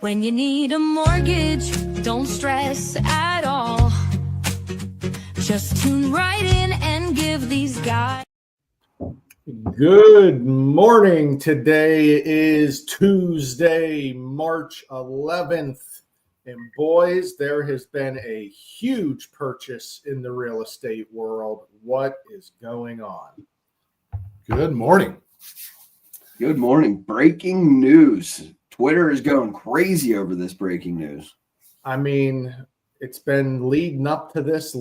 When you need a mortgage, don't stress at all. Just tune right in and give these guys. Good morning. Today is Tuesday, March 11th. And boys, there has been a huge purchase in the real estate world. What is going on? Good morning. Good morning. Breaking news. Twitter is going crazy over this breaking news. I mean, it's been leading up to this.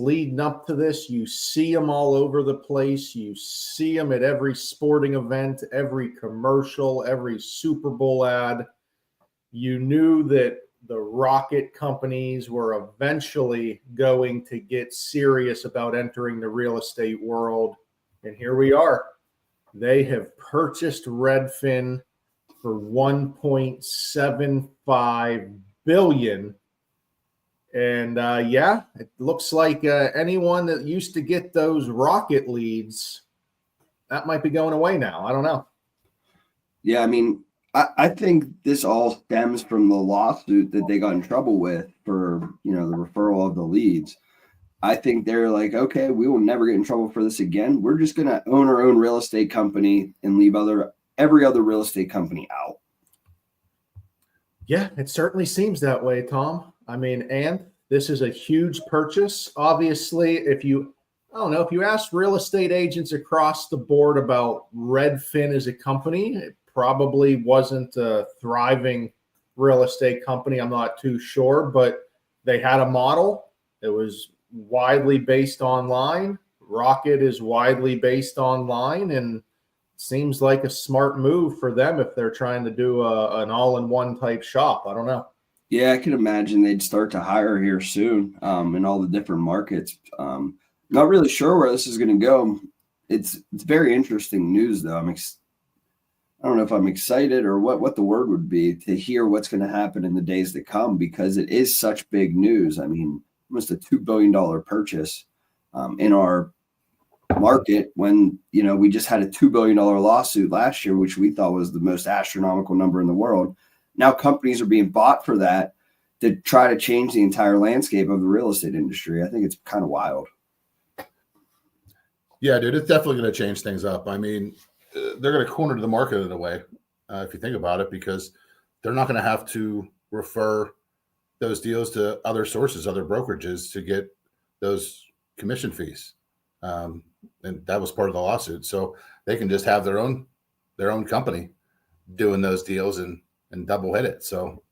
You see them all over the place. You see them at every sporting event, every commercial, every Super Bowl ad. You knew that the rocket companies were eventually going to get serious about entering the real estate world. And here we are. They have purchased Redfin for $1.75 billion. And it looks like anyone that used to get those rocket leads, that might be going away now. I don't know. Yeah, I mean, I think this all stems from the lawsuit that they got in trouble with for, the referral of the leads. I think they're like, okay, we will never get in trouble for this again. We're just going to own our own real estate company and leave every other real estate company out. Yeah, it certainly seems that way, Tom. I mean, and this is a huge purchase. Obviously, if you ask real estate agents across the board about Redfin as a company, it probably wasn't a thriving real estate company. I'm not too sure, but they had a model. It was widely based online. Rocket is widely based online, and seems like a smart move for them if they're trying to do an all-in-one type shop. I don't know. Yeah, I can imagine they'd start to hire here soon in all the different markets. Not really sure where this is going to go. It's very interesting news, though. I don't know if I'm excited or what the word would be to hear what's going to happen in the days to come, because it is such big news. I mean, almost a $2 billion purchase in our market when, we just had a $2 billion lawsuit last year, which we thought was the most astronomical number in the world. Now companies are being bought for that to try to change the entire landscape of the real estate industry. I think it's kind of wild. Yeah, dude, it's definitely going to change things up. I mean, they're going to corner the market in a way, if you think about it, because they're not going to have to refer those deals to other sources, other brokerages to get those commission fees. And that was part of the lawsuit. So they can just have their own company doing those deals and double hit it. So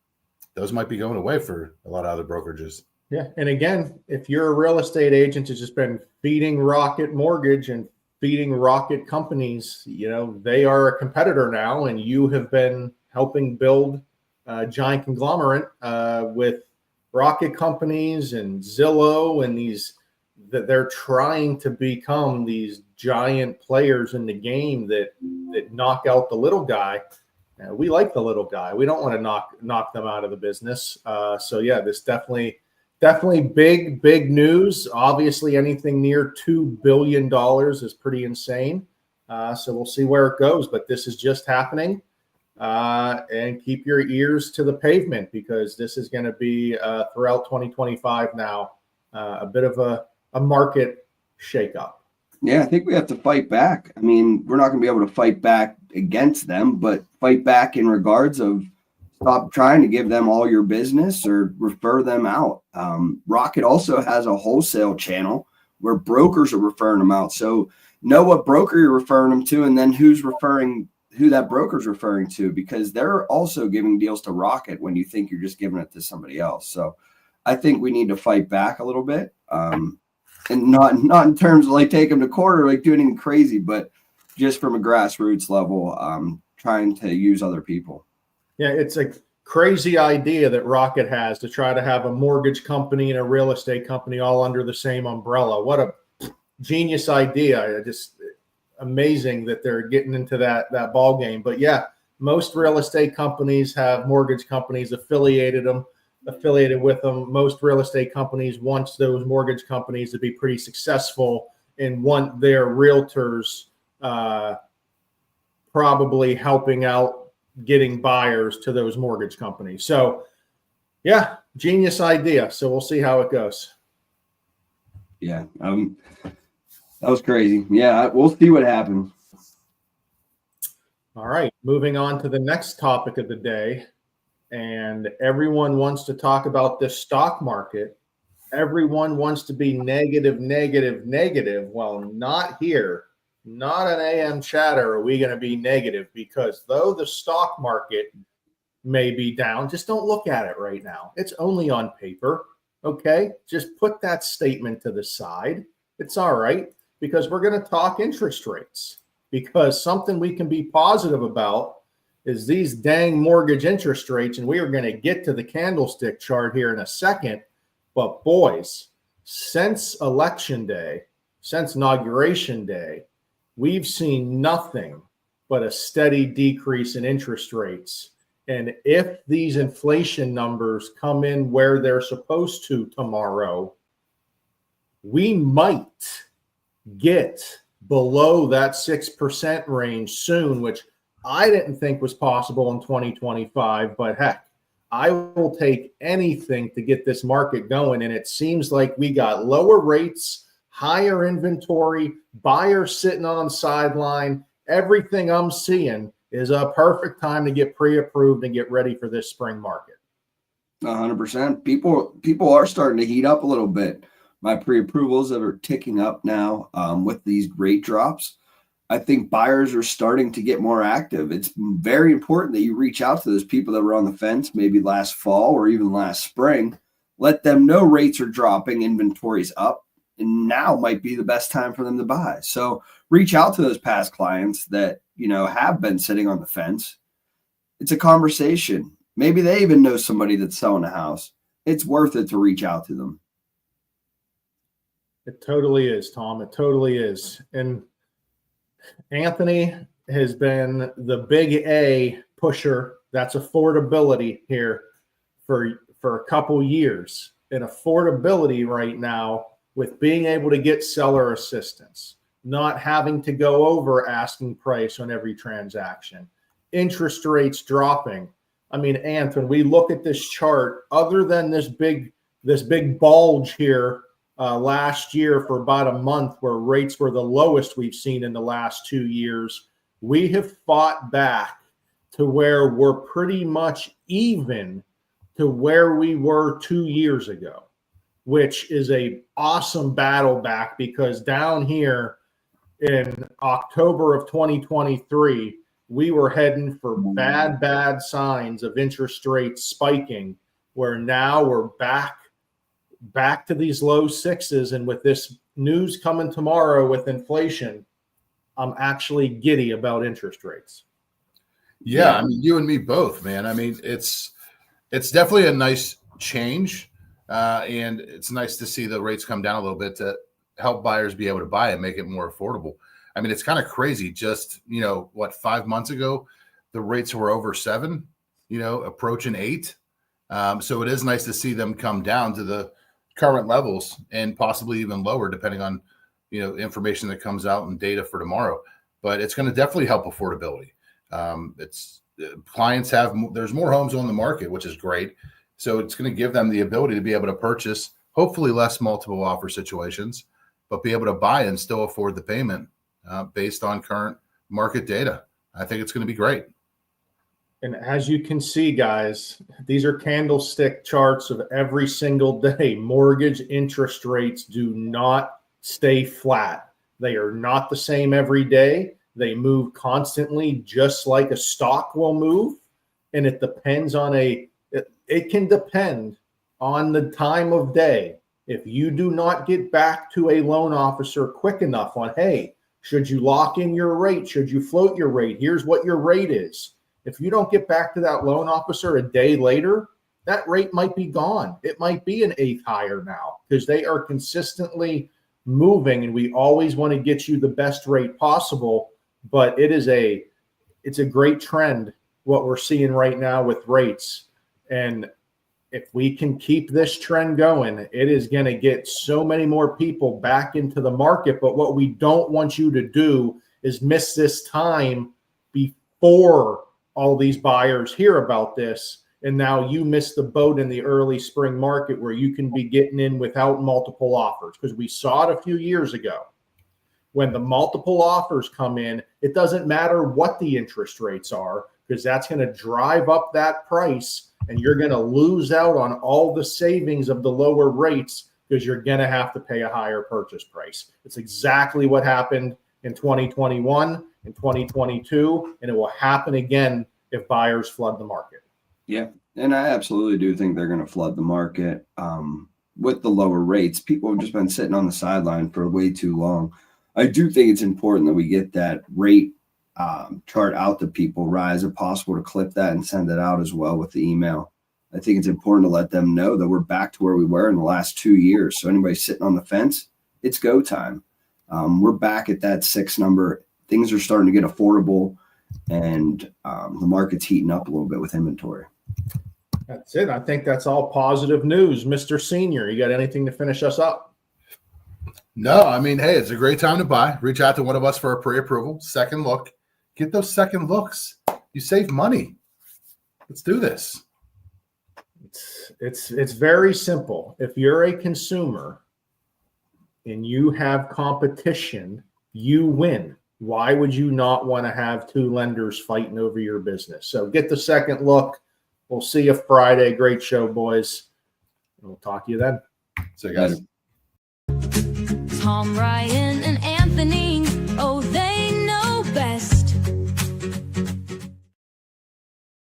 those might be going away for a lot of other brokerages. Yeah. And again, if you're a real estate agent who's just been feeding Rocket Mortgage and feeding Rocket companies, they are a competitor now, and you have been helping build a giant conglomerate with Rocket companies and Zillow and these that they're trying to become these giant players in the game that knock out the little guy. We like the little guy. We don't want to knock them out of the business. So yeah, this definitely big news. Obviously, anything near $2 billion is pretty insane. So we'll see where it goes. But this is just happening. And keep your ears to the pavement, because this is going to be throughout 2025 now a bit of a market shakeup. Yeah, I think we have to fight back. I mean, we're not going to be able to fight back against them, but fight back in regards of stop trying to give them all your business or refer them out. Rocket also has a wholesale channel where brokers are referring them out. So know what broker you're referring them to, and then who that broker's referring to, because they're also giving deals to Rocket when you think you're just giving it to somebody else. So I think we need to fight back a little bit. And not in terms of like take them to court or like do anything crazy, but just from a grassroots level, trying to use other people. Yeah, it's a crazy idea that Rocket has to try to have a mortgage company and a real estate company all under the same umbrella. What a genius idea. Just amazing that they're getting into that ball game. But yeah, most real estate companies have mortgage companies affiliated with them. Most real estate companies want those mortgage companies to be pretty successful and want their realtors probably helping out getting buyers to those mortgage companies. So Yeah, genius idea. So we'll see how it goes. Yeah, that was crazy. Yeah, we'll see what happens. All right, moving on to the next topic of the day. And everyone wants to talk about this stock market. Everyone wants to be negative, negative, negative. Well, not here. Not an AM chatter are we going to be negative, because though the stock market may be down, just don't look at it right now. It's only on paper. Okay. Just put that statement to the side. It's all right, because we're going to talk interest rates, because something we can be positive about is these dang mortgage interest rates. And we are going to get to the candlestick chart here in a second. But boys, since election day, since inauguration day, we've seen nothing but a steady decrease in interest rates. And if these inflation numbers come in where they're supposed to tomorrow, we might get below that 6% range soon, which I didn't think was possible in 2025. But heck, I will take anything to get this market going. And it seems like we got lower rates, higher inventory, buyers sitting on sideline. Everything I'm seeing is a perfect time to get pre-approved and get ready for this spring market. 100%. People are starting to heat up a little bit. My pre-approvals that are ticking up now with these rate drops. I think buyers are starting to get more active. It's very important that you reach out to those people that were on the fence maybe last fall or even last spring. Let them know rates are dropping, inventory's up, and now might be the best time for them to buy. So reach out to those past clients that, have been sitting on the fence. It's a conversation. Maybe they even know somebody that's selling a house. It's worth it to reach out to them. It totally is, Tom. It totally is. And Anthony has been the big A pusher. That's affordability here for a couple years. And affordability right now, with being able to get seller assistance, not having to go over asking price on every transaction, interest rates dropping. I mean, Anth, when we look at this chart, other than this big bulge here last year for about a month where rates were the lowest we've seen in the last 2 years, we have fought back to where we're pretty much even to where we were 2 years ago, which is a awesome battle back, because down here in October of 2023, we were heading for bad signs of interest rates spiking, where now we're back to these low sixes. And with this news coming tomorrow with inflation, I'm actually giddy about interest rates. Yeah, I mean, you and me both, man. I mean, it's definitely a nice change, and it's nice to see the rates come down a little bit to help buyers be able to buy it, make it more affordable. I mean, it's kind of crazy. Just 5 months ago, the rates were over 7, approaching 8. So it is nice to see them come down to the current levels and possibly even lower, depending on information that comes out and data for tomorrow. But it's going to definitely help affordability. Clients there's more homes on the market, which is great. So it's going to give them the ability to be able to purchase, hopefully less multiple offer situations, but be able to buy and still afford the payment based on current market data. I think it's going to be great. And as you can see, guys, these are candlestick charts of every single day. Mortgage interest rates do not stay flat. They are not the same every day. They move constantly, just like a stock will move. And it depends on it can depend on the time of day. If you do not get back to a loan officer quick enough on, hey, should you lock in your rate? Should you float your rate? Here's what your rate is. If you don't get back to that loan officer a day later, that rate might be gone. It might be an eighth higher now, because they are consistently moving, and we always want to get you the best rate possible. But it's a great trend, what we're seeing right now with rates. And if we can keep this trend going, it is going to get so many more people back into the market. But what we don't want you to do is miss this time before all these buyers hear about this and now you missed the boat in the early spring market where you can be getting in without multiple offers, because we saw it a few years ago. When the multiple offers come in, it doesn't matter what the interest rates are, because that's going to drive up that price, and you're going to lose out on all the savings of the lower rates because you're going to have to pay a higher purchase price. It's exactly what happened in 2021 and 2022, and it will happen again if buyers flood the market. Yeah, and I absolutely do think they're going to flood the market with the lower rates. People have just been sitting on the sideline for way too long. I do think it's important that we get that rate chart out to people, Rye, is it possible to clip that and send it out as well with the email? I think it's important to let them know that we're back to where we were in the last 2 years. So anybody sitting on the fence, it's go time. We're back at that 6 number. Things are starting to get affordable, and the market's heating up a little bit with inventory. That's it. I think that's all positive news. Mr. Senior, you got anything to finish us up? No, I mean, hey, it's a great time to buy. Reach out to one of us for a pre-approval, second look. Get those second looks. You save money. Let's do this. It's very simple. If you're a consumer and you have competition, you win. Why would you not want to have 2 lenders fighting over your business? So get the second look. We'll see you Friday. Great show, boys. We'll talk to you then. See you guys. Later. Tom, Ryan, and Anthony.